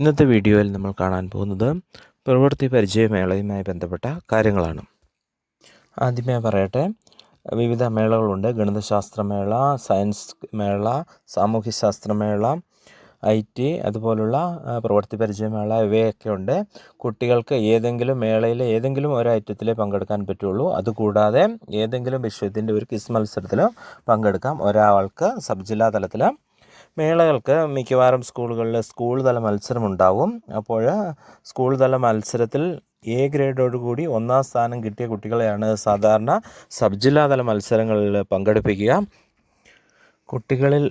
ഇന്നത്തെ വീഡിയോയിൽ നമ്മൾ കാണാൻ പോകുന്നത് പ്രവൃത്തി പരിചയമേളയുമായി ബന്ധപ്പെട്ട കാര്യങ്ങളാണ്. ആദ്യമേ പറയട്ടെ, വിവിധ മേളകളുണ്ട്. ഗണിതശാസ്ത്രമേള, സയൻസ് മേള, സാമൂഹ്യശാസ്ത്രമേള, IT അതുപോലുള്ള പ്രവൃത്തി പരിചയമേള ഇവയൊക്കെ ഉണ്ട്. കുട്ടികൾക്ക് ഏതെങ്കിലും മേളയിൽ ഏതെങ്കിലും ഒരു ഐറ്റത്തിലേ പങ്കെടുക്കാൻ പറ്റുള്ളൂ. അതുകൂടാതെ ഏതെങ്കിലും വിഷയത്തിൻ്റെ ഒരു ക്വിസ് മത്സരത്തിൽ പങ്കെടുക്കാം. ഒരാൾക്ക് സബ് ജില്ലാ തലത്തിൽ. മേളകൾക്ക് മിക്കവാറും സ്കൂളുകളിൽ സ്കൂൾ തല മത്സരമുണ്ടാവും. അപ്പോൾ സ്കൂൾ തല മത്സരത്തിൽ A ഗ്രേഡോടുകൂടി 1ാം സ്ഥാനം കിട്ടിയ കുട്ടികളെയാണ് സാധാരണ സബ് ജില്ലാതല മത്സരങ്ങളിൽ പങ്കെടുപ്പിക്കുക. കുട്ടികളിൽ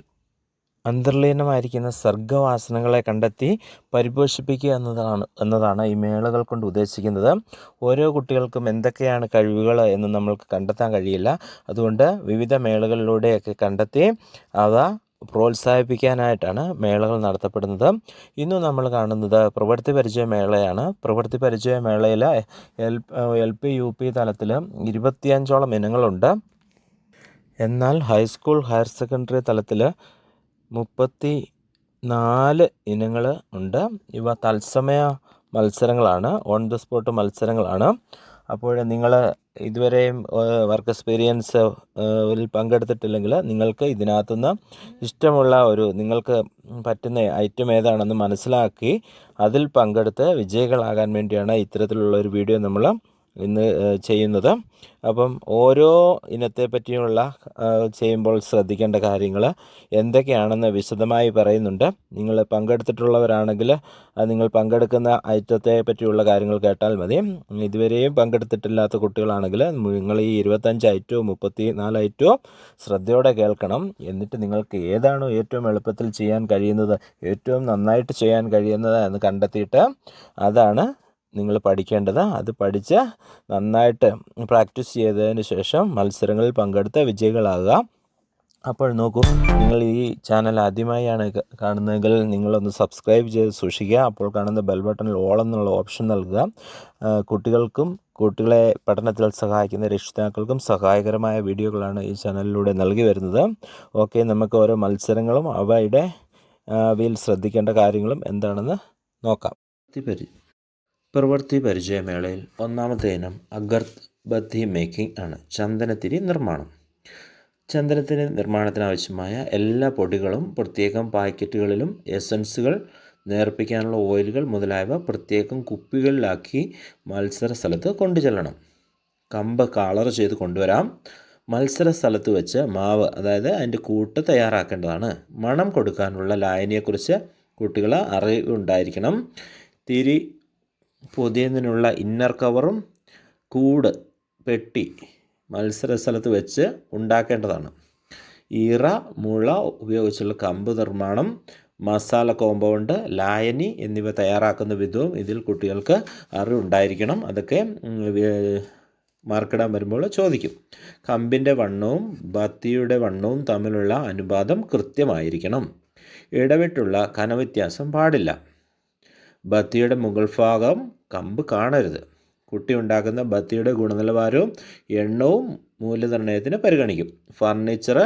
അന്തർലീനമായിരിക്കുന്ന സർഗ്ഗവാസനകളെ കണ്ടെത്തി പരിപോഷിപ്പിക്കുക എന്നതാണ് ഈ മേളകൾ കൊണ്ട് ഉദ്ദേശിക്കുന്നത്. ഓരോ കുട്ടികൾക്കും എന്തൊക്കെയാണ് കഴിവുകൾ എന്ന് നമ്മൾക്ക് കണ്ടെത്താൻ കഴിയില്ല. അതുകൊണ്ട് വിവിധ മേളകളിലൂടെയൊക്കെ കണ്ടെത്തി അവ പ്രോത്സാഹിപ്പിക്കാനായിട്ടാണ് മേളകൾ നടത്തപ്പെടുന്നത്. ഇന്ന് നമ്മൾ കാണുന്നത് പ്രവൃത്തി പരിചയ മേളയാണ്. പ്രവൃത്തി പരിചയ മേളയിൽ LP UP തലത്തിൽ 25ഓളം ഇനങ്ങളുണ്ട്. എന്നാൽ ഹൈസ്കൂൾ ഹയർ സെക്കൻഡറി തലത്തിൽ 34 ഇനങ്ങൾ ഉണ്ട്. ഇവ തത്സമയ മത്സരങ്ങളാണ്, ഓൺ ദ സ്പോട്ട് മത്സരങ്ങളാണ്. അപ്പോൾ നിങ്ങൾ ഇതുവരെയും വർക്ക് എക്സ്പീരിയൻസ് പങ്കെടുത്തിട്ടില്ലെങ്കിൽ നിങ്ങൾക്ക് ഇതിനകത്തുനിന്ന് ഇഷ്ടമുള്ള നിങ്ങൾക്ക് പറ്റുന്ന ഐറ്റം ഏതാണെന്ന് മനസ്സിലാക്കി അതിൽ പങ്കെടുത്ത് വിജയികളാകാൻ വേണ്ടിയാണ് ഇത്തരത്തിലുള്ള ഒരു വീഡിയോ നമ്മൾ ഇന്ന് ചെയ്യുന്നത്. അപ്പം ഓരോ ഇനത്തെ പറ്റിയുള്ള ചെയ്യുമ്പോൾ ശ്രദ്ധിക്കേണ്ട കാര്യങ്ങൾ എന്തൊക്കെയാണെന്ന് വിശദമായി പറയുന്നുണ്ട്. നിങ്ങൾ പങ്കെടുത്തിട്ടുള്ളവരാണെങ്കിൽ നിങ്ങൾ പങ്കെടുക്കുന്ന ഐറ്റത്തെ പറ്റിയുള്ള കാര്യങ്ങൾ കേട്ടാൽ മതി. ഇതുവരെയും പങ്കെടുത്തിട്ടില്ലാത്ത കുട്ടികളാണെങ്കിൽ നിങ്ങൾ ഈ 25 ഐറ്റവും 34 ഐറ്റവും ശ്രദ്ധയോടെ കേൾക്കണം. എന്നിട്ട് നിങ്ങൾക്ക് ഏതാണോ ഏറ്റവും എളുപ്പത്തിൽ ചെയ്യാൻ കഴിയുന്നത്, ഏറ്റവും നന്നായിട്ട് ചെയ്യാൻ കഴിയുന്നത് എന്ന് കണ്ടെത്തിയിട്ട് അതാണ് നിങ്ങൾ പഠിക്കേണ്ടത്. അത് പഠിച്ച് നന്നായിട്ട് പ്രാക്ടീസ് ചെയ്തതിന് ശേഷം മത്സരങ്ങളിൽ പങ്കെടുത്ത് വിജയികളാകുക. അപ്പോൾ നോക്കൂ, നിങ്ങൾ ഈ ചാനൽ ആദ്യമായാണ് കാണുന്നതെങ്കിൽ നിങ്ങളൊന്ന് സബ്സ്ക്രൈബ് ചെയ്ത് സൂക്ഷിക്കുക. അപ്പോൾ കാണുന്ന ബെൽ ബട്ടണിൽ ഓൾ എന്നുള്ള ഓപ്ഷൻ നൽകുക. കുട്ടികൾക്കും കുട്ടികളെ പഠനത്തിൽ സഹായിക്കുന്ന രക്ഷിതാക്കൾക്കും സഹായകരമായ വീഡിയോകളാണ് ഈ ചാനലിലൂടെ നൽകി വരുന്നത്. ഓക്കെ, നമുക്ക് ഓരോ മത്സരങ്ങളും അവയിൽ ശ്രദ്ധിക്കേണ്ട കാര്യങ്ങളും എന്താണെന്ന് നോക്കാം. പ്രവൃത്തി പരിചയമേളയിൽ ഒന്നാമത്തെ ഇനം അഗർബത്തി മേക്കിംഗ് ആണ്. ചന്ദനത്തിരി നിർമ്മാണം. ചന്ദനത്തിരി നിർമ്മാണത്തിനാവശ്യമായ എല്ലാ പൊടികളും പ്രത്യേകം പാക്കറ്റുകളിലും എസൻസുകൾ, നേർപ്പിക്കാനുള്ള ഓയിലുകൾ മുതലായവ പ്രത്യേകം കുപ്പികളിലാക്കി മത്സര സ്ഥലത്ത് കൊണ്ടുചെല്ലണം. കമ്പ് കളർ ചെയ്ത് കൊണ്ടുവരാം. മത്സര സ്ഥലത്ത് വെച്ച് മാവ്, അതായത് അതിൻ്റെ കൂട്ട് തയ്യാറാക്കേണ്ടതാണ്. മണം കൊടുക്കാനുള്ള ലായനിയെക്കുറിച്ച് കുട്ടികൾ അറിവുണ്ടായിരിക്കണം. തിരി പൊതിയുന്നതിനുള്ള ഇന്നർ കവറും പെട്ടി മത്സര സ്ഥലത്ത് വെച്ച് ഉണ്ടാക്കേണ്ടതാണ്. ഈറ, മുള ഉപയോഗിച്ചുള്ള കമ്പ് നിർമ്മാണം, മസാല കോമ്പൗണ്ട്, ലായനി എന്നിവ തയ്യാറാക്കുന്ന വിധവും ഇതിൽ കുട്ടികൾക്ക് അറിവുണ്ടായിരിക്കണം. അതൊക്കെ മാർക്കിടാൻ വരുമ്പോൾ ചോദിക്കും. കമ്പിൻ്റെ വണ്ണവും ബത്തിയുടെ വണ്ണവും തമ്മിലുള്ള അനുപാതം കൃത്യമായിരിക്കണം. ഇടവിട്ടുള്ള കനവ്യത്യാസം പാടില്ല. ബത്തിയുടെ മുകൾ ഭാഗം കമ്പ് കാണരുത്. കുട്ടി ഉണ്ടാക്കുന്ന ബത്തിയുടെ ഗുണനിലവാരവും എണ്ണവും മൂല്യനിർണ്ണയത്തിന് പരിഗണിക്കും. ഫർണിച്ചർ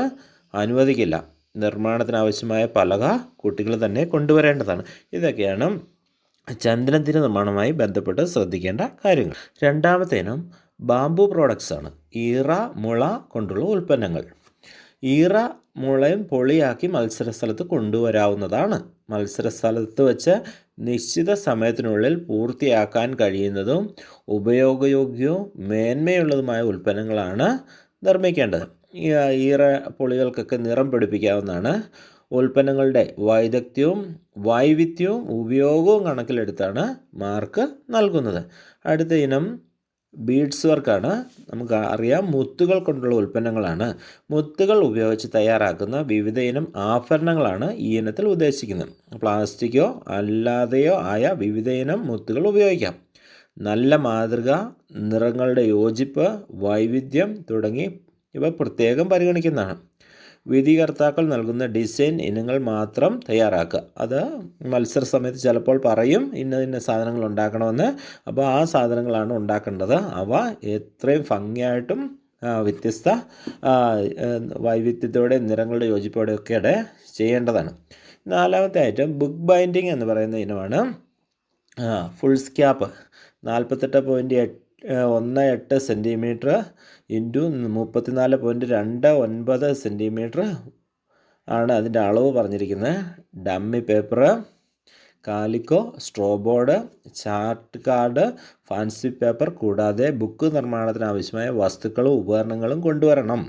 അനുവദിക്കില്ല. നിർമ്മാണത്തിനാവശ്യമായ പലക കുട്ടികൾ തന്നെ കൊണ്ടുവരേണ്ടതാണ്. ഇതൊക്കെയാണ് ചന്ദനത്തിരി നിർമ്മാണവുമായി ബന്ധപ്പെട്ട് ശ്രദ്ധിക്കേണ്ട കാര്യങ്ങൾ. രണ്ടാമത്തെ ഇനം ബാംബു പ്രോഡക്ട്സ് ആണ്. ഈറ, മുള കൊണ്ടുള്ള ഉൽപ്പന്നങ്ങൾ. ഈറ, മുളയും പൊളിയാക്കി മത്സരസ്ഥലത്ത് കൊണ്ടുവരാവുന്നതാണ്. മത്സരസ്ഥലത്ത് വെച്ച് നിശ്ചിത സമയത്തിനുള്ളിൽ പൂർത്തിയാക്കാൻ കഴിയുന്നതും ഉപയോഗയോഗ്യവും മേന്മയുള്ളതുമായ ഉൽപ്പന്നങ്ങളാണ് നിർമ്മിക്കേണ്ടത്. ഈ ഈറ പൊളികൾക്കൊക്കെ നിറം പിടിപ്പിക്കാവുന്നതാണ്. ഉൽപ്പന്നങ്ങളുടെ വൈവിധ്യവും ഉപയോഗവും കണക്കിലെടുത്താണ് മാർക്ക് നൽകുന്നത്. അടുത്ത ഇനം ബീഡ്സ് വർക്കാണ്. നമുക്ക് അറിയാം, മുത്തുകൾ കൊണ്ടുള്ള ഉൽപ്പന്നങ്ങളാണ്. മുത്തുകൾ ഉപയോഗിച്ച് തയ്യാറാക്കുന്ന വിവിധ ഇനം ആഭരണങ്ങളാണ് ഈ ഇനത്തിൽ ഉദ്ദേശിക്കുന്നത്. പ്ലാസ്റ്റിക്കോ അല്ലാതെയോ ആയ വിവിധ ഇനം മുത്തുകൾ ഉപയോഗിക്കാം. നല്ല മാതൃക, നിറങ്ങളുടെ യോജിപ്പ്, വൈവിധ്യം തുടങ്ങി ഇവ പ്രത്യേകം പരിഗണിക്കുന്നതാണ്. വിധികർത്താക്കൾ നൽകുന്ന ഡിസൈൻ ഇനങ്ങൾ മാത്രം തയ്യാറാക്കുക. അത് മത്സര സമയത്ത് ചിലപ്പോൾ പറയും ഇന്ന സാധനങ്ങൾ ഉണ്ടാക്കണമെന്ന്. അപ്പോൾ ആ സാധനങ്ങളാണ് ഉണ്ടാക്കേണ്ടത്. അവ എത്രയും ഭംഗിയായിട്ടും വൈവിധ്യത്തോടെ നിറങ്ങളുടെ യോജിപ്പോടെയൊക്കെ ചെയ്യേണ്ടതാണ്. നാലാമത്തെ ഐറ്റം ബുക്ക് ബൈൻഡിങ് എന്ന് പറയുന്ന ഇനമാണ്. ഫുൾ സ്ക്യാപ്പ് 48.18 സെൻറ്റിമീറ്റർ ഇൻറ്റു 34.29 സെൻറ്റിമീറ്റർ ആണ് അതിൻ്റെ അളവ് പറഞ്ഞിരിക്കുന്നത്. Dummy paper, calico, straw board, chart card, fancy paper കൂടാതെ ബുക്ക് നിർമ്മാണത്തിന് ആവശ്യമായ വസ്തുക്കളും ഉപകരണങ്ങളും കൊണ്ടുവരണം.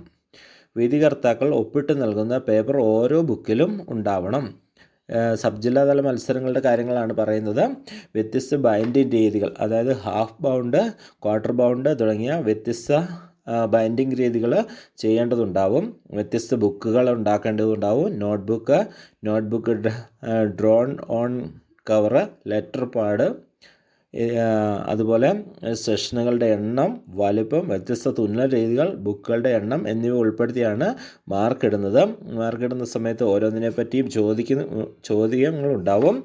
വിധികർത്താക്കൾ ഒപ്പിട്ട് നൽകുന്ന പേപ്പർ ഓരോ ബുക്കിലും ഉണ്ടാവണം. സബ് ജില്ലാതല മത്സരങ്ങളുടെ കാര്യങ്ങളാണ് പറയുന്നത്. വ്യത്യസ്ത ബൈൻഡിങ് രീതികൾ, അതായത് ഹാഫ് ബൗണ്ട്, ക്വാർട്ടർ ബൗണ്ട് തുടങ്ങിയ വ്യത്യസ്ത ബൈൻഡിങ് രീതികൾ ചെയ്യേണ്ടതുണ്ടാവും. വ്യത്യസ്ത ബുക്കുകൾ ഉണ്ടാക്കേണ്ടതുണ്ടാവും. Notebook drawn on cover, letter pad, അതുപോലെ സെഷനുകളുടെ എണ്ണം, വലുപ്പം, വ്യത്യസ്ത തുന്നൽ രീതികൾ, ബുക്കുകളുടെ എണ്ണം എന്നിവ ഉൾപ്പെടുത്തിയാണ് മാർക്കിടുന്നത്. മാർക്കിടുന്ന സമയത്ത് ഓരോന്നിനെ പറ്റിയും ചോദ്യങ്ങളുണ്ടാവും.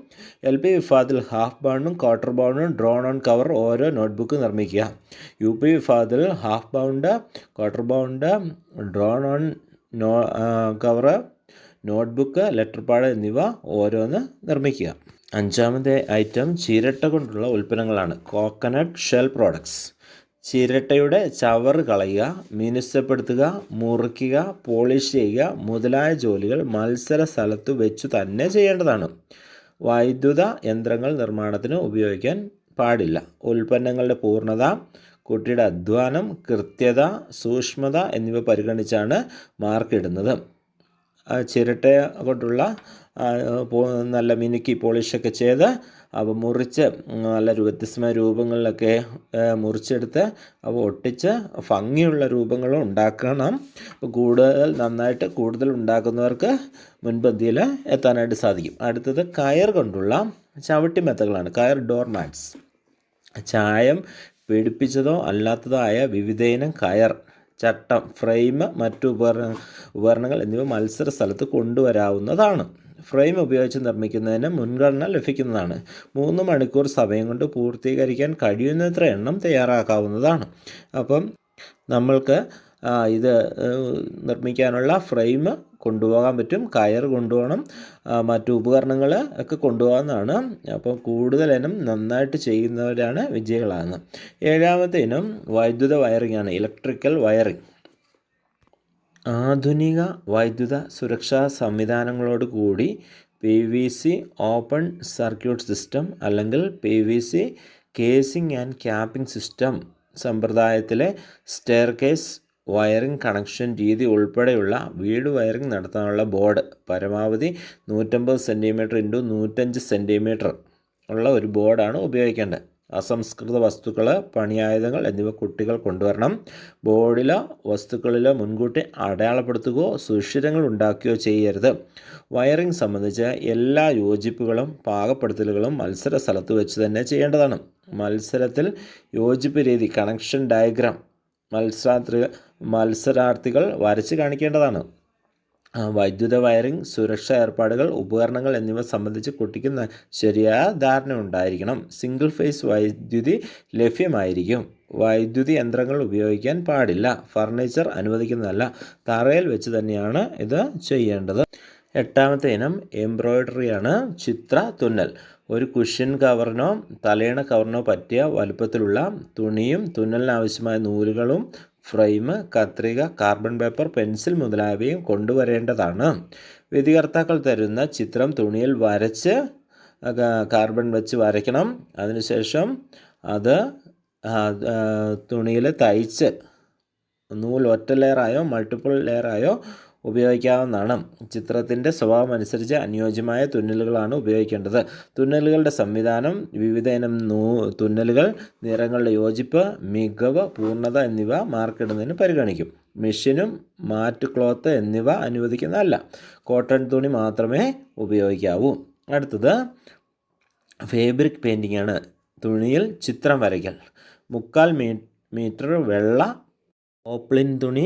LP വിഭാഗത്തിൽ ഹാഫ് ബൗണ്ടും ക്വാർട്ടർ ബൗണ്ടും ഡ്രോൺ ഓൺ കവർ ഓരോ നോട്ട്ബുക്ക് നിർമ്മിക്കുക. UP വിഭാഗത്തിൽ half bound, quarter bound, drawn on cover, notebook, letter pad എന്നിവ ഓരോന്ന് നിർമ്മിക്കുക. അഞ്ചാമത്തെ ഐറ്റം ചിരട്ട കൊണ്ടുള്ള ഉൽപ്പന്നങ്ങളാണ്. Coconut shell products. ചിരട്ടയുടെ ചവറ് കളയുക, മിനുസപ്പെടുത്തുക, മുറിക്കുക, പോളിഷ് ചെയ്യുക മുതലായ ജോലികൾ മത്സര സ്ഥലത്ത് വെച്ചു തന്നെ ചെയ്യേണ്ടതാണ്. വൈദ്യുത യന്ത്രങ്ങൾ നിർമ്മാണത്തിന് ഉപയോഗിക്കാൻ പാടില്ല. ഉൽപ്പന്നങ്ങളുടെ പൂർണ്ണത, കുട്ടിയുടെ അധ്വാനം, കൃത്യത, സൂക്ഷ്മത എന്നിവ പരിഗണിച്ചാണ് മാർക്കിടുന്നത്. ചിരട്ട കൊണ്ടുള്ള നല്ല മിനുക്കി പോളിഷൊക്കെ ചെയ്ത് അവ മുറിച്ച് നല്ല വ്യത്യസ്തമായ രൂപങ്ങളിലൊക്കെ മുറിച്ചെടുത്ത് അവ ഒട്ടിച്ച് ഭംഗിയുള്ള രൂപങ്ങളും ഉണ്ടാക്കണം. നന്നായിട്ട് കൂടുതൽ ഉണ്ടാക്കുന്നവർക്ക് മുൻപന്തിയിൽ എത്താനായിട്ട് സാധിക്കും. അടുത്തത് കയർ കൊണ്ടുള്ള ചവിട്ടിമെത്തകളാണ്. കയർ ഡോർ മാറ്റ്സ്. ചായം പിടിപ്പിച്ചതോ അല്ലാത്തതോ ആയ വിവിധയിനം കയർ, ചട്ടം, ഫ്രെയിം, മറ്റു ഉപകരണങ്ങൾ എന്നിവ മത്സര സ്ഥലത്ത് കൊണ്ടുവരാവുന്നതാണ്. ഫ്രെയിം ഉപയോഗിച്ച് നിർമ്മിക്കുന്നതിന് മുൻഗണന ലഭിക്കുന്നതാണ്. 3 മണിക്കൂർ സമയം കൊണ്ട് പൂർത്തീകരിക്കാൻ കഴിയുന്നത്ര എണ്ണം തയ്യാറാക്കാവുന്നതാണ്. അപ്പം നമ്മൾക്ക് ഇത് നിർമ്മിക്കാനുള്ള ഫ്രെയിം കൊണ്ടുപോകാൻ പറ്റും, കയർ കൊണ്ടുപോകണം, മറ്റു ഉപകരണങ്ങൾ ഒക്കെ കൊണ്ടുപോകാവുന്നതാണ്. അപ്പം കൂടുതൽ ഇനം നന്നായിട്ട് ചെയ്യുന്നവരാണ് വിജയികളാകുന്നത്. ഏഴാമത്തെ ഇനം വൈദ്യുത വയറിംഗ് ആണ്. Electrical wiring. ആധുനിക വൈദ്യുത സുരക്ഷാ സംവിധാനങ്ങളോട് കൂടി PVC ഓപ്പൺ സർക്യൂട്ട് സിസ്റ്റം അല്ലെങ്കിൽ PVC casing and capping system സമ്പ്രദായത്തിലെ സ്റ്റെയർകേസ് വയറിംഗ് കണക്ഷൻ രീതി ഉൾപ്പെടെയുള്ള വീട് വയറിംഗ് നടത്താനുള്ള ബോർഡ് പരമാവധി 150 സെൻറ്റിമീറ്റർ ഇൻറ്റു 105 സെൻറ്റിമീറ്റർ ഉള്ള ഒരു ബോർഡാണ് ഉപയോഗിക്കേണ്ടത്. അസംസ്കൃത വസ്തുക്കൾ, പണിയായുധങ്ങൾ എന്നിവ കുട്ടികൾ കൊണ്ടുവരണം. ബോർഡിലോ വസ്തുക്കളിലോ മുൻകൂട്ടി അടയാളപ്പെടുത്തുകയോ സുഷിരങ്ങൾ ഉണ്ടാക്കുകയോ ചെയ്യരുത്. വയറിംഗ് സംബന്ധിച്ച എല്ലാ യോജിപ്പുകളും പാകപ്പെടുത്തലുകളും മത്സര സ്ഥലത്ത് വെച്ച് തന്നെ ചെയ്യേണ്ടതാണ്. മത്സരത്തിൽ യോജിപ്പ് രീതി കണക്ഷൻ ഡയഗ്രാം മത്സരാർത്ഥികൾ വരച്ച് കാണിക്കേണ്ടതാണ്. വൈദ്യുത വയറിംഗ്, സുരക്ഷാ ഏർപ്പാടുകൾ, ഉപകരണങ്ങൾ എന്നിവ സംബന്ധിച്ച് കുട്ടിക്ക് ശരിയായ ധാരണ ഉണ്ടായിരിക്കണം. സിംഗിൾ ഫേസ് വൈദ്യുതി ലഭ്യമായിരിക്കും. വൈദ്യുതി യന്ത്രങ്ങൾ ഉപയോഗിക്കാൻ പാടില്ല. ഫർണിച്ചർ അനുവദിക്കുന്നതല്ല. തറയിൽ വെച്ച് തന്നെയാണ് ഇത് ചെയ്യേണ്ടത്. എട്ടാമത്തെ ഇനം എംബ്രോയ്ഡറിയാണ്. ചിത്ര തുന്നൽ. ഒരു കുഷ്യൻ കവറിനോ തലയണ കവറിനോ പറ്റിയ വലുപ്പത്തിലുള്ള തുണിയും തുന്നലിനാവശ്യമായ നൂലുകളും ഫ്രെയിം, കത്രിക, കാർബൺ പേപ്പർ, പെൻസിൽ മുതലായവയും കൊണ്ടുവരേണ്ടതാണ്. വിധികർത്താക്കൾ തരുന്ന ചിത്രം തുണിയിൽ വരച്ച് കാർബൺ വെച്ച് വരയ്ക്കണം. അതിനുശേഷം അത് തുണിയിൽ തയ്ച്ച് നൂൽ ഒറ്റ ലെയറായോ മൾട്ടിപ്പിൾ ലെയറായോ ഉപയോഗിക്കാവുന്നതാണ്. ചിത്രത്തിൻ്റെ സ്വഭാവം അനുസരിച്ച് അനുയോജ്യമായ തുന്നലുകളാണ് ഉപയോഗിക്കേണ്ടത്. തുന്നലുകളുടെ സംവിധാനം, വിവിധ ഇനം തുന്നലുകൾ, നിറങ്ങളുടെ യോജിപ്പ്, മികവ്, പൂർണ്ണത എന്നിവ മാർക്കിടുന്നതിന് പരിഗണിക്കും. മെഷീനും മാറ്റ് ക്ലോത്ത് എന്നിവ അനുവദിക്കുന്നതല്ല. കോട്ടൺ തുണി മാത്രമേ ഉപയോഗിക്കാവൂ. അടുത്തത് ഫാബ്രിക് പെയിൻറ്റിംഗ് ആണ്. തുണിയിൽ ചിത്രം വരയ്ക്കൽ. 3/4 മീറ്റർ വെള്ള പോപ്ലിൻ തുണി,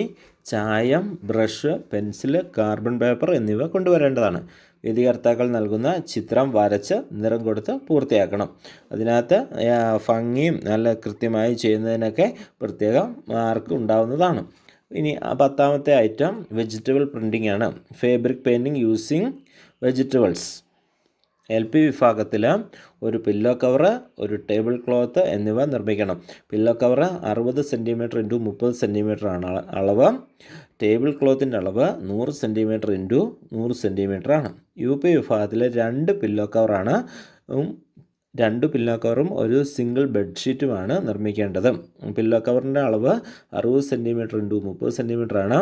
ചായം, ബ്രഷ്, പെൻസിൽ, കാർബൺ പേപ്പർ എന്നിവ കൊണ്ടുവരേണ്ടതാണ്. വിധികർത്താക്കൾ നൽകുന്ന ചിത്രം വരച്ച് നിറം കൊടുത്ത് പൂർത്തിയാക്കണം. അതിനകത്ത് ഭംഗിയും നല്ല കൃത്യമായി ചെയ്യുന്നതിനൊക്കെ പ്രത്യേകം മാർക്ക് ഉണ്ടാവുന്നതാണ്. ഇനി 10ാമത്തെ ഐറ്റം വെജിറ്റബിൾ പ്രിൻറ്റിംഗ് ആണ്. Fabric painting using vegetables. LP വിഭാഗത്തിൽ ഒരു പില്ലോ കവർ, ഒരു ടേബിൾ ക്ലോത്ത് എന്നിവ നിർമ്മിക്കണം. Pillow cover 60 centimetre into 30 centimetre ആണ് അളവ്. ടേബിൾ ക്ലോത്തിൻ്റെ അളവ് 100 സെൻറ്റിമീറ്റർ ഇൻറ്റു 100 സെൻറ്റിമീറ്റർ ആണ്. UP വിഭാഗത്തിൽ 2 പില്ലോ കവറാണ്. 2 പില്ലോ കവറും ഒരു സിംഗിൾ ബെഡ്ഷീറ്റുമാണ് നിർമ്മിക്കേണ്ടത്. പില്ലോ കവറിൻ്റെ അളവ് 60 സെൻറ്റിമീറ്റർ ഇൻറ്റു 30 സെൻറ്റിമീറ്റർ ആണ്.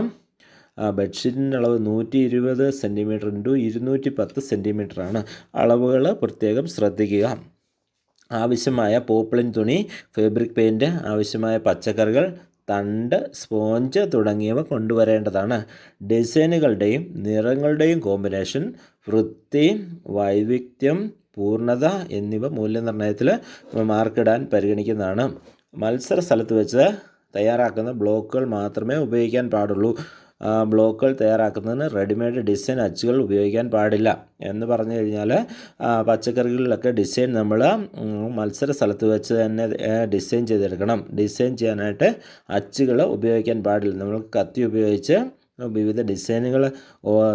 ബെഡ്ഷീറ്റിൻ്റെ അളവ് 120 സെൻറ്റിമീറ്റർ ഇൻറ്റു 210 സെൻറ്റിമീറ്റർ ആണ്. അളവുകൾ പ്രത്യേകം ശ്രദ്ധിക്കുക. ആവശ്യമായ പോപ്ലിൻ തുണി, ഫാബ്രിക് പെയിൻറ്റ്, ആവശ്യമായ പച്ചക്കറികൾ, തണ്ട്, സ്പോഞ്ച് തുടങ്ങിയവ കൊണ്ടുവരേണ്ടതാണ്. ഡിസൈനുകളുടെയും നിറങ്ങളുടെയും കോമ്പിനേഷൻ, വൃത്തി, വൈവിധ്യം, പൂർണ്ണത എന്നിവ മൂല്യനിർണ്ണയത്തിൽ മാർക്കിടാൻ പരിഗണിക്കുന്നതാണ്. മത്സര സ്ഥലത്ത് വെച്ച് തയ്യാറാക്കുന്ന ബ്ലോക്കുകൾ മാത്രമേ ഉപയോഗിക്കാൻ പാടുള്ളൂ. ബ്ലോക്കുകൾ തയ്യാറാക്കുന്നതിന് റെഡിമെയ്ഡ് ഡിസൈൻ അച്ചുകൾ ഉപയോഗിക്കാൻ പാടില്ല. എന്ന് പറഞ്ഞു കഴിഞ്ഞാൽ പച്ചക്കറികളിലൊക്കെ ഡിസൈൻ നമ്മൾ മത്സര സ്ഥലത്ത് വെച്ച് തന്നെ ഡിസൈൻ ചെയ്തെടുക്കണം. ഡിസൈൻ ചെയ്യാനായിട്ട് അച്ചുകൾ ഉപയോഗിക്കാൻ പാടില്ല. നമ്മൾ കത്തി ഉപയോഗിച്ച് വിവിധ ഡിസൈനുകൾ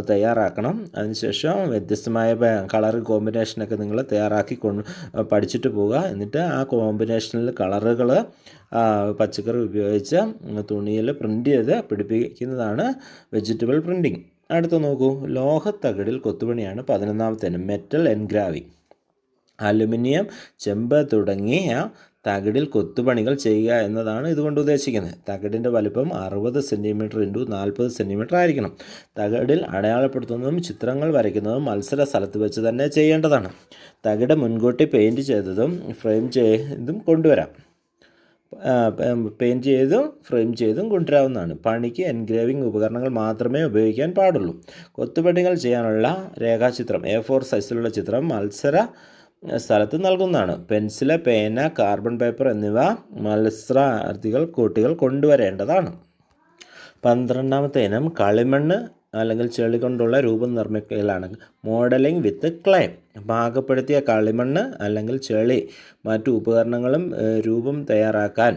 തയ്യാറാക്കണം. അതിനുശേഷം വ്യത്യസ്തമായ കളർ കോമ്പിനേഷനൊക്കെ നിങ്ങൾ തയ്യാറാക്കി പഠിച്ചിട്ട് പോവുക. എന്നിട്ട് ആ കോമ്പിനേഷനിൽ കളറുകൾ പച്ചക്കറി ഉപയോഗിച്ച് തുണിയിൽ പ്രിൻ്റ് ചെയ്ത് പിടിപ്പിക്കുന്നതാണ് വെജിറ്റബിൾ പ്രിൻറ്റിങ്. അടുത്ത് നോക്കൂ, ലോഹത്തകിടിൽ കൊത്തുപണിയാണ് 11ാമത്തെ ഇനം, മെറ്റൽ എൻഗ്രാവിങ്. അലുമിനിയം, ചെമ്പ് തുടങ്ങിയ തകിടിൽ കൊത്തുപണികൾ ചെയ്യുക എന്നതാണ് ഇതുകൊണ്ട് ഉദ്ദേശിക്കുന്നത്. തകിടിൻ്റെ വലുപ്പം 60 സെൻറ്റിമീറ്റർ ഇൻറ്റു 40 സെൻറ്റിമീറ്റർ ആയിരിക്കണം. തകിടിൽ അടയാളപ്പെടുത്തുന്നതും ചിത്രങ്ങൾ വരയ്ക്കുന്നതും മത്സര സ്ഥലത്ത് വെച്ച് തന്നെ ചെയ്യേണ്ടതാണ്. തകിട് മുൻകൂട്ടി പെയിൻറ്റ് ചെയ്തതും ഫ്രെയിം ചെയ്തും കൊണ്ടുവരാം. പെയിൻറ്റ് ചെയ്തും ഫ്രെയിം ചെയ്തും കൊണ്ടുവരാവുന്നതാണ്. പണിക്ക് എൻഗ്രേവിംഗ് ഉപകരണങ്ങൾ മാത്രമേ ഉപയോഗിക്കാൻ പാടുള്ളൂ. കൊത്തുപണികൾ ചെയ്യാനുള്ള രേഖാചിത്രം, A4 സൈസിലുള്ള ചിത്രം മത്സര സ്ഥലത്ത് നൽകുന്നതാണ്. പെൻസില്, പേന, കാർബൺ പേപ്പർ എന്നിവ മത്സരാർത്ഥികൾ കുട്ടികൾ കൊണ്ടുവരേണ്ടതാണ്. 12ാമത്തെ ഇനം കളിമണ്ണ് അല്ലെങ്കിൽ ചെളി കൊണ്ടുള്ള രൂപം നിർമ്മിക്കലാണ്. മോഡലിംഗ് വിത്ത് ക്ലേ. പാകപ്പെടുത്തിയ കളിമണ്ണ് അല്ലെങ്കിൽ ചെളി മറ്റു ഉപകരണങ്ങളും രൂപം തയ്യാറാക്കാൻ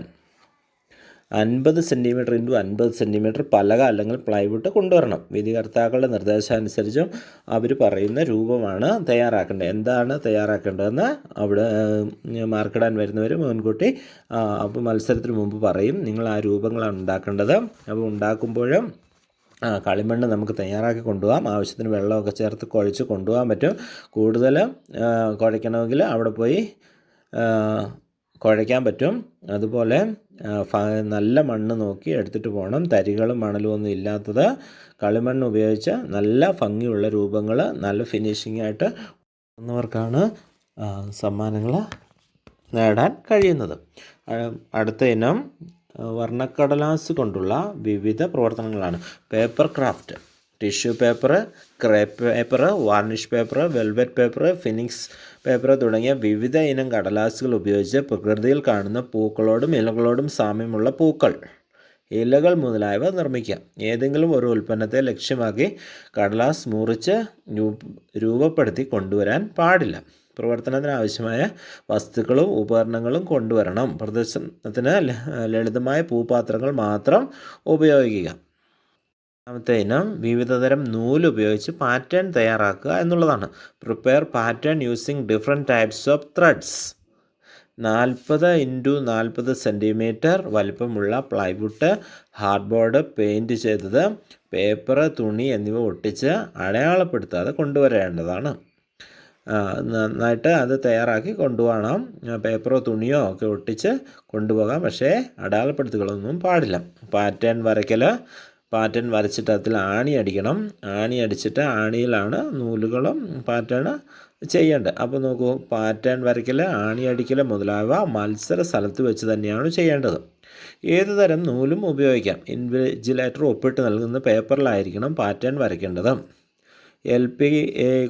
50 സെൻറ്റിമീറ്റർ ഇൻറ്റു 50 സെൻറ്റിമീറ്റർ പലക അല്ലെങ്കിൽ പ്ലൈവുഡ് കൊണ്ടുവരണം. വിധികർത്താക്കളുടെ നിർദ്ദേശാനുസരിച്ചും അവർ പറയുന്ന രൂപമാണ് തയ്യാറാക്കേണ്ടത്. എന്താണ് തയ്യാറാക്കേണ്ടതെന്ന് അവിടെ മാർക്കിടാൻ വരുന്നവർ മുൻകൂട്ടി അപ്പോൾ മത്സരത്തിന് മുമ്പ് പറയും. നിങ്ങൾ ആ രൂപങ്ങളാണ് ഉണ്ടാക്കേണ്ടത്. അപ്പോൾ ഉണ്ടാക്കുമ്പോഴും കളിമണ്ണ് നമുക്ക് തയ്യാറാക്കി കൊണ്ടുപോകാം. ആവശ്യത്തിന് വെള്ളമൊക്കെ ചേർത്ത് കുഴച്ച് കൊണ്ടുപോകാൻ പറ്റും. കൂടുതൽ കുഴയ്ക്കണമെങ്കിൽ അവിടെ പോയി കുഴയ്ക്കാൻ പറ്റും. അതുപോലെ നല്ല മണ്ണ് നോക്കി എടുത്തിട്ട് പോകണം. തരികളും മണലും ഒന്നും ഇല്ലാത്തത്. കളിമണ്ണ് ഉപയോഗിച്ച് നല്ല ഭംഗിയുള്ള രൂപങ്ങൾ നല്ല ഫിനിഷിംഗ് ആയിട്ട് വന്നവർക്കാണ് സമ്മാനങ്ങൾ നേടാൻ കഴിയുന്നത്. അടുത്ത ഇനം വർണ്ണക്കടലാസ് കൊണ്ടുള്ള വിവിധ പ്രവർത്തനങ്ങളാണ്. Paper craft. Tissue paper, crepe paper, varnish paper, velvet paper, phoenix paper തുടങ്ങിയ വിവിധ ഇനം കടലാസുകൾ ഉപയോഗിച്ച് പ്രകൃതിയിൽ കാണുന്ന പൂക്കളോടും ഇലകളോടും സാമ്യമുള്ള പൂക്കൾ, ഇലകൾ മുതലായവ നിർമ്മിക്കാം. ഏതെങ്കിലും ഒരു ഉൽപ്പന്നത്തെ ലക്ഷ്യമാക്കി കടലാസ് മുറിച്ച് രൂപപ്പെടുത്തി കൊണ്ടുവരാൻ പാടില്ല. പ്രവർത്തനത്തിന് ആവശ്യമായ വസ്തുക്കളും ഉപകരണങ്ങളും കൊണ്ടുവരണം. പ്രദർശനത്തിന് ലളിതമായ പൂപാത്രങ്ങൾ മാത്രം ഉപയോഗിക്കുക. രണ്ടാമത്തെ ഇനം വിവിധതരം നൂല് ഉപയോഗിച്ച് പാറ്റേൺ തയ്യാറാക്കുക എന്നുള്ളതാണ്. Prepare pattern using different types of threads. 40 into 40 centimetre വലിപ്പമുള്ള പ്ലൈവുഡ്, ഹാർഡ്ബോർഡ്, പെയിൻറ്റ് ചെയ്തത്, പേപ്പർ, തുണി എന്നിവ ഒട്ടിച്ച് അടയാളപ്പെടുത്താതെ കൊണ്ടുവരേണ്ടതാണ്. നന്നായിട്ട് അത് തയ്യാറാക്കി കൊണ്ടുപോകണം. പേപ്പറോ തുണിയോ ഒക്കെ ഒട്ടിച്ച് കൊണ്ടുപോകാം. പക്ഷേ അടയാളപ്പെടുത്തുകളൊന്നും പാടില്ല. പാറ്റേൺ വരച്ചിട്ട് അതിൽ ആണി അടിക്കണം. ആണി അടിച്ചിട്ട് ആണിയിലാണ് നൂലുകളും പാറ്റേൺ ചെയ്യേണ്ടത്. അപ്പോൾ നോക്കൂ, പാറ്റേൺ വരയ്ക്കൽ, ആണി അടിക്കൽ മുതലായവ മത്സര സ്ഥലത്ത് വെച്ച് തന്നെയാണ് ചെയ്യേണ്ടത്. ഏതു തരം നൂലും ഉപയോഗിക്കാം. ഇൻവിജിലേറ്റർ ഒപ്പിട്ട് നൽകുന്ന പേപ്പറിലായിരിക്കണം പാറ്റേൺ വരയ്ക്കേണ്ടത്. LP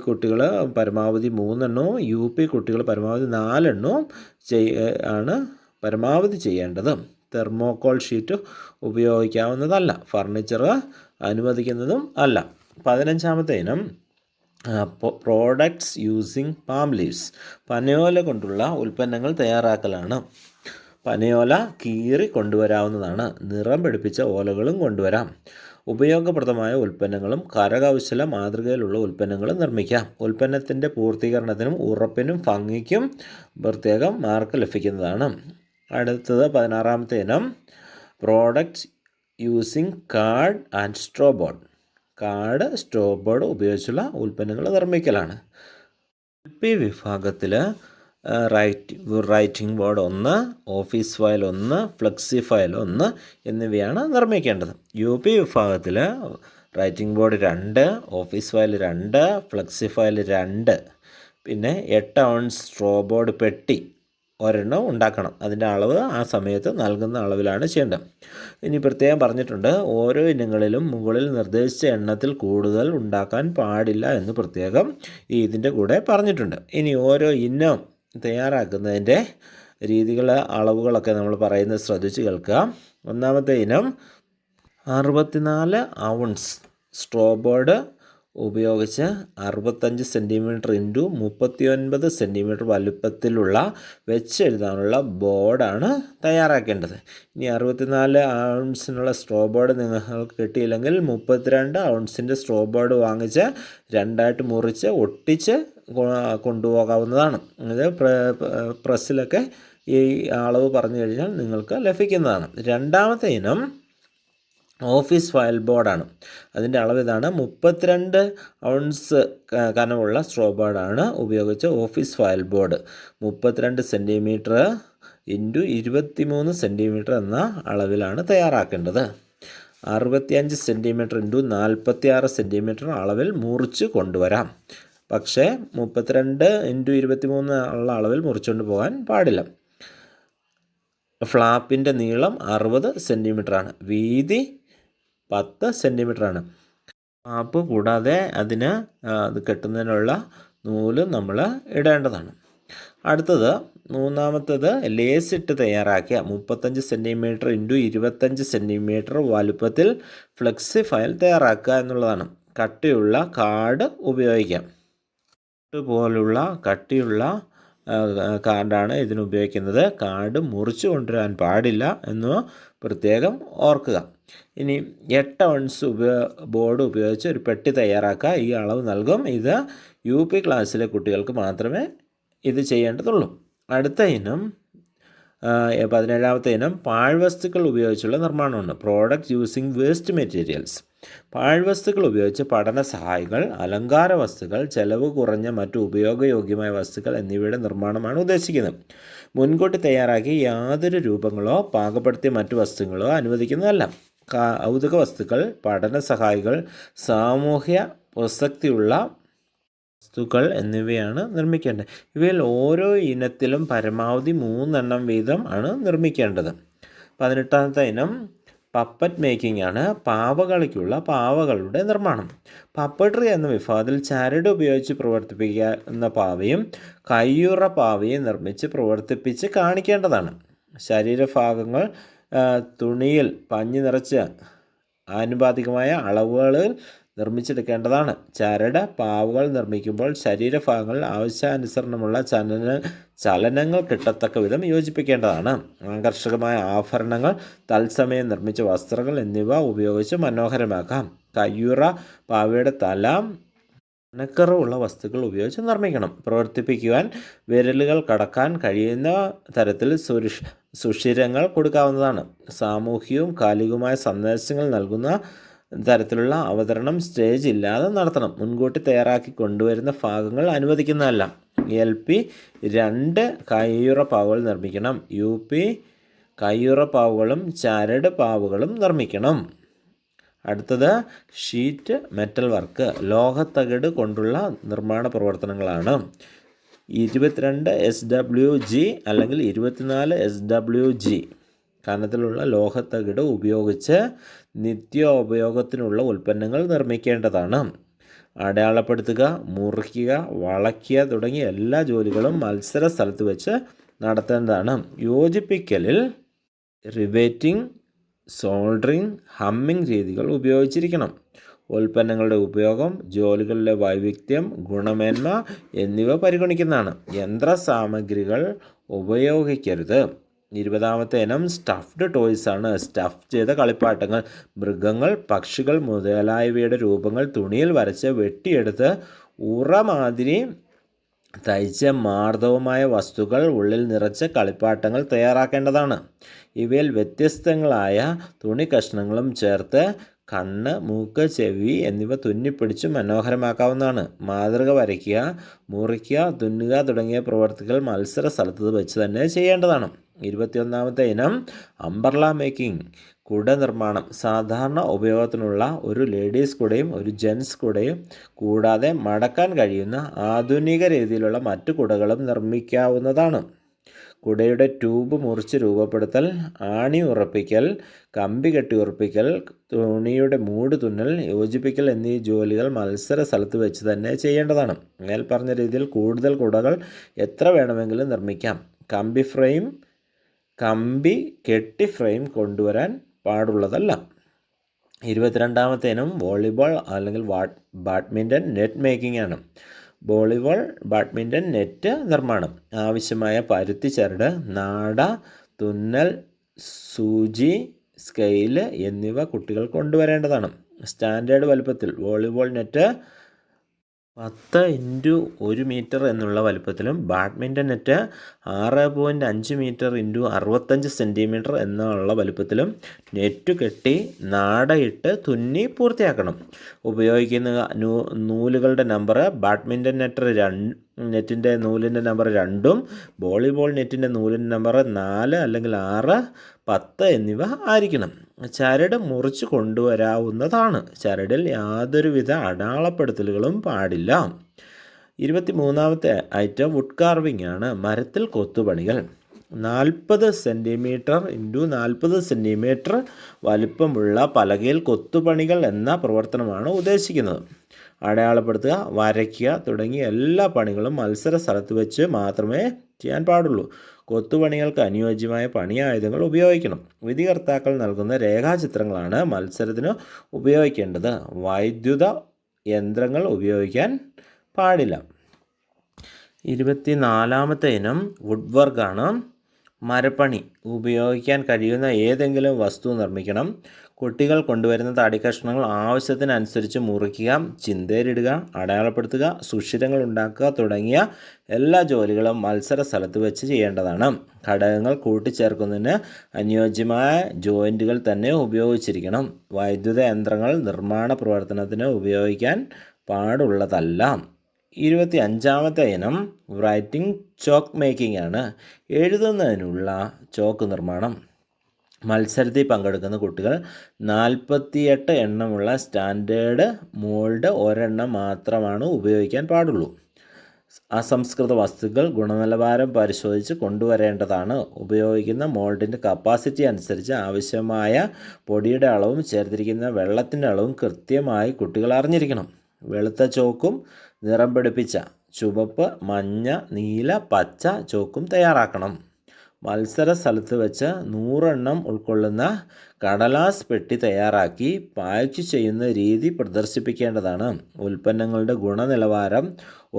കുട്ടികൾ പരമാവധി 3 എണ്ണവും UP കുട്ടികൾ പരമാവധി 4 എണ്ണവും ആണ് പരമാവധി ചെയ്യേണ്ടത്. തെർമോക്കോൾ ഷീറ്റ് ഉപയോഗിക്കാവുന്നതല്ല. ഫർണിച്ചർ അനുവദിക്കുന്നതും അല്ല. 15ാമത്തെ ഇനം പ്രോഡക്ട്സ് യൂസിങ് പാം ലീവ്സ്. പനയോല കൊണ്ടുള്ള ഉൽപ്പന്നങ്ങൾ തയ്യാറാക്കലാണ്. പനയോല കീറി കൊണ്ടുവരാവുന്നതാണ്. നിറം പിടിപ്പിച്ച ഓലകളും കൊണ്ടുവരാം. ഉപയോഗപ്രദമായ ഉൽപ്പന്നങ്ങളും കരകൗശല മാതൃകയിലുള്ള ഉൽപ്പന്നങ്ങളും നിർമ്മിക്കാം. ഉൽപ്പന്നത്തിൻ്റെ പൂർത്തീകരണത്തിനും ഉറപ്പിനും ഭംഗിക്കും പ്രത്യേകം മാർക്ക് ലഭിക്കുന്നതാണ്. അടുത്തത് 16ാമത്തെ ഇനം products using card and straw board. Card, straw board ഉപയോഗിച്ചുള്ള ഉൽപ്പന്നങ്ങൾ നിർമ്മിക്കലാണ്. LP വിഭാഗത്തിൽ writing board 1, office file 1, flexi file 1 എന്നിവയാണ് നിർമ്മിക്കേണ്ടത്. UP വിഭാഗത്തിൽ writing board 2, office file 2, flexi file 2, പിന്നെ 8 ഔൺസ് സ്ട്രോ ബോർഡ് പെട്ടി ഒരെണ്ണം ഉണ്ടാക്കണം. അതിൻ്റെ അളവ് ആ സമയത്ത് നൽകുന്ന അളവിലാണ് ചെയ്യേണ്ടത്. ഇനി പ്രത്യേകം പറഞ്ഞിട്ടുണ്ട്, ഓരോ ഇനങ്ങളിലും മുകളിൽ നിർദ്ദേശിച്ച എണ്ണത്തിൽ കൂടുതൽ ഉണ്ടാക്കാൻ പാടില്ല എന്ന് പ്രത്യേകം ഇതിൻ്റെ കൂടെ പറഞ്ഞിട്ടുണ്ട്. ഇനി ഓരോ ഇനം തയ്യാറാക്കുന്നതിൻ്റെ രീതികൾ, അളവുകളൊക്കെ നമ്മൾ പറയുന്നത് ശ്രദ്ധിച്ച് കേൾക്കുക. ഒന്നാമത്തെ ഇനം 64 ഔൺസ് സ്ട്രോ ബോർഡ് ഉപയോഗിച്ച് 65 സെൻറ്റിമീറ്റർ ഇൻറ്റു 39 സെൻറ്റിമീറ്റർ വലുപ്പത്തിലുള്ള വെച്ചെഴുതാനുള്ള ബോർഡാണ് തയ്യാറാക്കേണ്ടത്. ഇനി 64 ഔൺസിനുള്ള സ്ട്രോ ബോർഡ് നിങ്ങൾക്ക് കിട്ടിയില്ലെങ്കിൽ 32 ഔൺസിൻ്റെ സ്ട്രോ ബോർഡ് വാങ്ങിച്ച് 2ആയിട്ട് മുറിച്ച് ഒട്ടിച്ച് കൊണ്ടുപോകാവുന്നതാണ്. ഇത് പ്രസ്സിലൊക്കെ ഈ അളവ് പറഞ്ഞു കഴിഞ്ഞാൽ നിങ്ങൾക്ക് ലഭിക്കുന്നതാണ്. രണ്ടാമത്തെ ഇനം ഓഫീസ് ഫയൽ ബോർഡാണ്. അതിൻ്റെ അളവ് ഇതാണ്. 32 ഔൺസ് കനമുള്ള സ്ട്രോ ബോർഡാണ് ഉപയോഗിച്ച് office file board 32 centimetre into 23 centimetre എന്ന അളവിലാണ് തയ്യാറാക്കേണ്ടത്. 65 സെൻറ്റിമീറ്റർ ഇൻറ്റു 46 സെൻറ്റിമീറ്റർ അളവിൽ മുറിച്ച് കൊണ്ടുവരാം. പക്ഷേ 32 ഇൻറ്റു 23 ഉള്ള അളവിൽ മുറിച്ചുകൊണ്ട് പോകാൻ പാടില്ല. ഫ്ലാപ്പിൻ്റെ നീളം 60 സെൻറ്റിമീറ്ററാണ്, വീതി 10 സെൻറ്റിമീറ്ററാണ്. ഫ്ലാപ്പ് കൂടാതെ അതിന് അത് കെട്ടുന്നതിനുള്ള നൂല് നമ്മൾ ഇടേണ്ടതാണ്. അടുത്തത് മൂന്നാമത്തത് ലേസ് ഇട്ട് തയ്യാറാക്കിയ 35 സെൻറ്റിമീറ്റർ ഇൻറ്റു 25 സെൻറ്റിമീറ്റർ വലുപ്പത്തിൽ ഫ്ലെക്സി ഫയൽ തയ്യാറാക്കുക എന്നുള്ളതാണ്. കട്ടിയുള്ള കാർഡ് ഉപയോഗിക്കാം. പോലുള്ള കട്ടിയുള്ള കാർഡാണ് ഇതിന് ഉപയോഗിക്കുന്നത്. കാർഡ് മുറിച്ച് കൊണ്ടുവരാൻ പാടില്ല എന്ന് പ്രത്യേകം ഓർക്കുക. ഇനി 8 ഔൺസ് ബോർഡ് ഉപയോഗിച്ച് ഒരു പെട്ടി തയ്യാറാക്കുക. ഈ അളവ് നൽകും. ഇത് UP ക്ലാസ്സിലെ കുട്ടികൾക്ക് മാത്രമേ ഇത് ചെയ്യേണ്ടതുള്ളൂ. അടുത്ത ഇനം 17ാമത്തെ ഇനം പാഴ്വസ്തുക്കൾ ഉപയോഗിച്ചുള്ള നിർമ്മാണമാണ്. Product using waste materials. പാഴ്വസ്തുക്കൾ ഉപയോഗിച്ച് പഠന സഹായികൾ, അലങ്കാര വസ്തുക്കൾ, ചെലവ് കുറഞ്ഞ മറ്റു ഉപയോഗയോഗ്യമായ വസ്തുക്കൾ എന്നിവയുടെ നിർമ്മാണമാണ് ഉദ്ദേശിക്കുന്നത്. മുൻകൂട്ടി തയ്യാറാക്കി യാതൊരു രൂപങ്ങളോ പാകപ്പെടുത്തിയ മറ്റു വസ്തുക്കളോ അനുവദിക്കുന്നതല്ല. കൗതുക വസ്തുക്കൾ, പഠന സഹായികൾ, സാമൂഹ്യ പ്രസക്തിയുള്ള വസ്തുക്കൾ എന്നിവയാണ് നിർമ്മിക്കേണ്ടത്. ഇവയിൽ ഓരോ ഇനത്തിലും പരമാവധി 3 എണ്ണം വീതം ആണ് നിർമ്മിക്കേണ്ടത്. 18ാമത്തെ ഇനം പപ്പറ്റ് മേക്കിംഗ് ആണ്. പാവകളിക്കുള്ള പാവകളുടെ നിർമ്മാണം. പപ്പട്രി എന്ന വിഭാഗത്തിൽ ചരട് ഉപയോഗിച്ച് പ്രവർത്തിപ്പിക്കുന്ന പാവയും കയ്യുറ പാവയും നിർമ്മിച്ച് പ്രവർത്തിപ്പിച്ച് കാണിക്കേണ്ടതാണ്. ശരീരഭാഗങ്ങൾ തുണിയിൽ പഞ്ഞി നിറച്ച് ആനുപാതികമായ അളവുകളിൽ നിർമ്മിച്ചെടുക്കേണ്ടതാണ്. ചരട് പാവകൾ നിർമ്മിക്കുമ്പോൾ ശരീരഭാഗങ്ങൾ ആവശ്യാനുസരണമുള്ള ചലനങ്ങൾ കിട്ടത്തക്ക വിധം യോജിപ്പിക്കേണ്ടതാണ്. ആകർഷകമായ ആഭരണങ്ങൾ, തത്സമയം നിർമ്മിച്ച വസ്ത്രങ്ങൾ എന്നിവ ഉപയോഗിച്ച് മനോഹരമാക്കാം. കയ്യുറ പാവയുടെ തല, കനക്കറുള്ള വസ്തുക്കൾ ഉപയോഗിച്ച് നിർമ്മിക്കണം. പ്രവർത്തിപ്പിക്കുവാൻ വിരലുകൾ കടക്കാൻ കഴിയുന്ന തരത്തിൽ സുഷിരങ്ങൾ കൊടുക്കാവുന്നതാണ്. സാമൂഹികവും കാലികവുമായ സന്ദേശങ്ങൾ നൽകുന്ന തരത്തിലുള്ള അവതരണം സ്റ്റേജ് ഇല്ലാതെ നടത്തണം. മുൻകൂട്ടി തയ്യാറാക്കി കൊണ്ടുവരുന്ന ഭാഗങ്ങൾ അനുവദിക്കുന്നതല്ല. LP 2 കയ്യുറ പാവുകൾ നിർമ്മിക്കണം. UP കയ്യുറ പാവുകളും ചരട് പാവുകളും നിർമ്മിക്കണം. അടുത്തത് ഷീറ്റ് മെറ്റൽ വർക്ക്, ലോഹത്തകിട് കൊണ്ടുള്ള നിർമ്മാണ പ്രവർത്തനങ്ങളാണ്. 22 SWG അല്ലെങ്കിൽ 24 SWG കനത്തിലുള്ള ലോഹത്തകിട് ഉപയോഗിച്ച് നിത്യോപയോഗത്തിനുള്ള ഉൽപ്പന്നങ്ങൾ നിർമ്മിക്കേണ്ടതാണ്. അടയാളപ്പെടുത്തുക, മുറിക്കുക, വളയ്ക്കുക തുടങ്ങിയ എല്ലാ ജോലികളും മത്സര സ്ഥലത്ത് വെച്ച് നടത്തേണ്ടതാണ്. യോജിപ്പിക്കലിൽ റിവേറ്റിംഗ്, സോൾഡറിങ്, ഹമ്മിങ് രീതികൾ ഉപയോഗിച്ചിരിക്കണം. ഉൽപ്പന്നങ്ങളുടെ ഉപയോഗം, ജോലികളിലെ വൈവിധ്യം, ഗുണമേന്മ എന്നിവ പരിഗണിക്കുന്നതാണ്. യന്ത്രസാമഗ്രികൾ ഉപയോഗിക്കരുത്. 20ാമത്തെ ഇനം സ്റ്റഫ്ഡ് ടോയ്സ് ആണ്. സ്റ്റഫ് ചെയ്ത കളിപ്പാട്ടങ്ങൾ, മൃഗങ്ങൾ, പക്ഷികൾ മുതലായവയുടെ രൂപങ്ങൾ തുണിയിൽ വരച്ച് വെട്ടിയെടുത്ത് ഉറ മാതിരി തയ്ച്ച മാർദ്ദവമായ വസ്തുക്കൾ ഉള്ളിൽ നിറച്ച കളിപ്പാട്ടങ്ങൾ തയ്യാറാക്കേണ്ടതാണ്. ഇവയിൽ വ്യത്യസ്തങ്ങളായ തുണി കഷ്ണങ്ങളും ചേർത്ത് കണ്ണ്, മൂക്ക്, ചെവി എന്നിവ തുന്നിപ്പിടിച്ച് മനോഹരമാക്കാവുന്നതാണ്. മാതൃക വരയ്ക്കുക, മുറിക്കുക, തുന്നുക തുടങ്ങിയ പ്രവർത്തികൾ മത്സര സ്ഥലത്ത് വെച്ച് തന്നെ ചെയ്യേണ്ടതാണ്. 21ാമത്തെ ഇനം അംബ്രല്ല മേക്കിംഗ്, കുട നിർമ്മാണം. സാധാരണ ഉപയോഗത്തിനുള്ള ഒരു ലേഡീസ് കുടയും ഒരു ജെൻസ് കുടയും കൂടാതെ മടക്കാൻ കഴിയുന്ന ആധുനിക രീതിയിലുള്ള മറ്റു കുടകളും നിർമ്മിക്കാവുന്നതാണ്. കുടയുടെ ട്യൂബ് മുറിച്ച് രൂപപ്പെടുത്തൽ, ആണി ഉറപ്പിക്കൽ, കമ്പി കെട്ടി ഉറപ്പിക്കൽ, തുണിയുടെ മൂട് തുന്നൽ, യോജിപ്പിക്കൽ എന്നീ ജോലികൾ മത്സര സ്ഥലത്ത് വെച്ച് തന്നെ ചെയ്യേണ്ടതാണ്. മേൽപ്പറഞ്ഞ രീതിയിൽ കൂടുതൽ കുടകൾ എത്ര വേണമെങ്കിലും നിർമ്മിക്കാം. കമ്പി കെട്ടി ഫ്രെയിം കൊണ്ടുവരാൻ പാടുള്ളതല്ല. 22ാമത്തെ ഇനം വോളിബോൾ അല്ലെങ്കിൽ ബാഡ്മിൻ്റൺ നെറ്റ് മേക്കിംഗ് ആണ്. വോളിബോൾ, ബാഡ്മിൻ്റൺ നെറ്റ് നിർമ്മാണം. ആവശ്യമായ പരുത്തി ചരട്, നാട, തുന്നൽ, സൂചി, സ്കെയില് എന്നിവ കുട്ടികൾ കൊണ്ടുവരേണ്ടതാണ്. സ്റ്റാൻഡേർഡ് വലുപ്പത്തിൽ വോളിബോൾ നെറ്റ് 10 × 1 മീറ്റർ എന്നുള്ള വലുപ്പത്തിലും ബാഡ്മിൻ്റൺ നെറ്റ് 6.5 മീറ്റർ × 65 സെൻറ്റിമീറ്റർ എന്നുള്ള വലുപ്പത്തിലും നെറ്റ് കെട്ടി നാടയിട്ട് തുന്നി പൂർത്തിയാക്കണം. ഉപയോഗിക്കുന്ന നൂലുകളുടെ നമ്പർ ബാഡ്മിൻ്റൺ നെറ്റിൻ്റെ നൂലിൻ്റെ നമ്പർ 2ഉം വോളിബോൾ നെറ്റിൻ്റെ നൂലിൻ്റെ നമ്പർ 4 അല്ലെങ്കിൽ 6, 10 എന്നിവ ആയിരിക്കണം. ചരട് മുറിച്ച് കൊണ്ടുവരാവുന്നതാണ്. ചരടിൽ യാതൊരുവിധ അടയാളപ്പെടുത്തലുകളും പാടില്ല. 23ാമത്തെ ഐറ്റം വുഡ് കാർവിംഗ് ആണ്. മരത്തിൽ കൊത്തുപണികൾ. 40 സെൻറ്റിമീറ്റർ × 40 സെൻറ്റിമീറ്റർ വലിപ്പമുള്ള പലകയിൽ കൊത്തുപണികൾ എന്ന പ്രവർത്തനമാണ് ഉദ്ദേശിക്കുന്നത്. അടയാളപ്പെടുത്തുക, വരയ്ക്കുക തുടങ്ങിയ എല്ലാ പണികളും മത്സര സ്ഥലത്ത് വെച്ച് മാത്രമേ ചെയ്യാൻ പാടുള്ളൂ. കൊത്തുപണികൾക്ക് അനുയോജ്യമായ പണിയായുധങ്ങൾ ഉപയോഗിക്കണം. വിധികർത്താക്കൾ നൽകുന്ന രേഖാചിത്രങ്ങളാണ് മത്സരത്തിന് ഉപയോഗിക്കേണ്ടത്. വൈദ്യുത യന്ത്രങ്ങൾ ഉപയോഗിക്കാൻ പാടില്ല. 24ാമത്തെ ഇനം വുഡ് വർക്ക് ആണ്. മരപ്പണി. ഉപയോഗിക്കാൻ കഴിയുന്ന ഏതെങ്കിലും വസ്തു നിർമ്മിക്കണം. കുട്ടികൾ കൊണ്ടുവരുന്ന തടിക്കഷ്ണങ്ങൾ ആവശ്യത്തിനനുസരിച്ച് മുറിക്കുക, ചിന്തയിലിടുക, അടയാളപ്പെടുത്തുക, സുഷിരങ്ങൾ ഉണ്ടാക്കുക തുടങ്ങിയ എല്ലാ ജോലികളും മത്സര സ്ഥലത്ത് വെച്ച് ചെയ്യേണ്ടതാണ്. ഘടകങ്ങൾ കൂട്ടിച്ചേർക്കുന്നതിന് അനുയോജ്യമായ ജോയിൻറ്റുകൾ തന്നെ ഉപയോഗിച്ചിരിക്കണം. വൈദ്യുത യന്ത്രങ്ങൾ നിർമ്മാണ പ്രവർത്തനത്തിന് ഉപയോഗിക്കാൻ പാടുള്ളതല്ല. 25ാമത്തെ ഇനം റൈറ്റിംഗ് ചോക്ക് മേക്കിംഗ് ആണ്. എഴുതുന്നതിനുള്ള ചോക്ക് നിർമ്മാണം. മത്സരത്തിൽ പങ്കെടുക്കുന്ന കുട്ടികൾ 48 എണ്ണമുള്ള സ്റ്റാൻഡേർഡ് മോൾഡ് ഒരെണ്ണം മാത്രമാണ് ഉപയോഗിക്കാൻ പാടുള്ളൂ. അസംസ്കൃത വസ്തുക്കൾ ഗുണനിലവാരം പരിശോധിച്ച് കൊണ്ടുവരേണ്ടതാണ്. ഉപയോഗിക്കുന്ന മോൾഡിൻ്റെ കപ്പാസിറ്റി അനുസരിച്ച് ആവശ്യമായ പൊടിയുടെ അളവും ചേർത്തിരിക്കുന്ന വെള്ളത്തിൻ്റെ അളവും കൃത്യമായി കുട്ടികൾ അറിഞ്ഞിരിക്കണം. വെളുത്ത ചോക്കും നിറം പിടിപ്പിച്ച ചുവപ്പ്, മഞ്ഞ, നീല, പച്ച ചോക്കും തയ്യാറാക്കണം. മത്സര സ്ഥലത്ത് വെച്ച് 100 എണ്ണം ഉൾക്കൊള്ളുന്ന കടലാസ് പെട്ടി തയ്യാറാക്കി പായ്ക്ക് ചെയ്യുന്ന രീതി പ്രദർശിപ്പിക്കേണ്ടതാണ്. ഉൽപ്പന്നങ്ങളുടെ ഗുണനിലവാരം,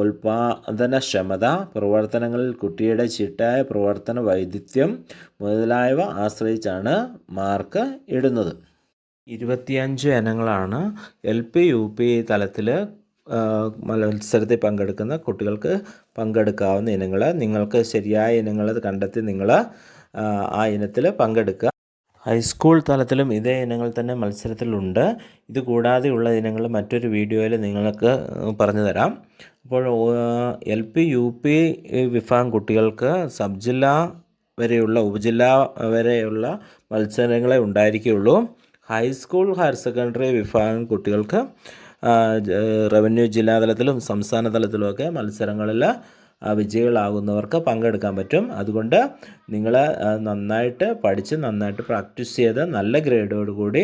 ഉൽപാദനക്ഷമത, പ്രവർത്തനങ്ങളിൽ കുട്ടിയുടെ ചിട്ടയായ പ്രവർത്തന വൈദഗ്ധ്യം മുതലായവ ആശ്രയിച്ചാണ് മാർക്ക് ഇടുന്നത്. 25 ഇനങ്ങളാണ് LP UP തലത്തിൽ മത്സരത്തിൽ പങ്കെടുക്കുന്ന കുട്ടികൾക്ക് പങ്കെടുക്കാവുന്ന ഇനങ്ങൾ. നിങ്ങൾക്ക് ശരിയായ ഇനങ്ങൾ കണ്ടെത്തി നിങ്ങൾ ആ ഇനത്തിൽ പങ്കെടുക്കുക. ഹൈസ്കൂൾ തലത്തിലും ഇതേ ഇനങ്ങൾ തന്നെ മത്സരത്തിലുണ്ട്. ഇത് കൂടാതെയുള്ള ഇനങ്ങൾ മറ്റൊരു വീഡിയോയിൽ നിങ്ങൾക്ക് പറഞ്ഞു തരാം. അപ്പോൾ LP UP വിഭാഗം കുട്ടികൾക്ക് സബ് ജില്ലാ വരെയുള്ള ഉപജില്ലാ വരെയുള്ള മത്സരങ്ങളെ ഉണ്ടായിരിക്കുകയുള്ളൂ. ഹൈസ്കൂൾ ഹയർ സെക്കൻഡറി വിഭാഗം കുട്ടികൾക്ക് റവന്യൂ ജില്ലാതലത്തിലും സംസ്ഥാന തലത്തിലുമൊക്കെ മത്സരങ്ങളിൽ വിജയികളാകുന്നവർക്ക് പങ്കെടുക്കാൻ പറ്റും. അതുകൊണ്ട് നിങ്ങൾ നന്നായിട്ട് പഠിച്ച് നന്നായിട്ട് പ്രാക്ടീസ് ചെയ്ത് നല്ല ഗ്രേഡോടുകൂടി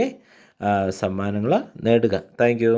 സമ്മാനങ്ങൾ നേടുക. Thank you.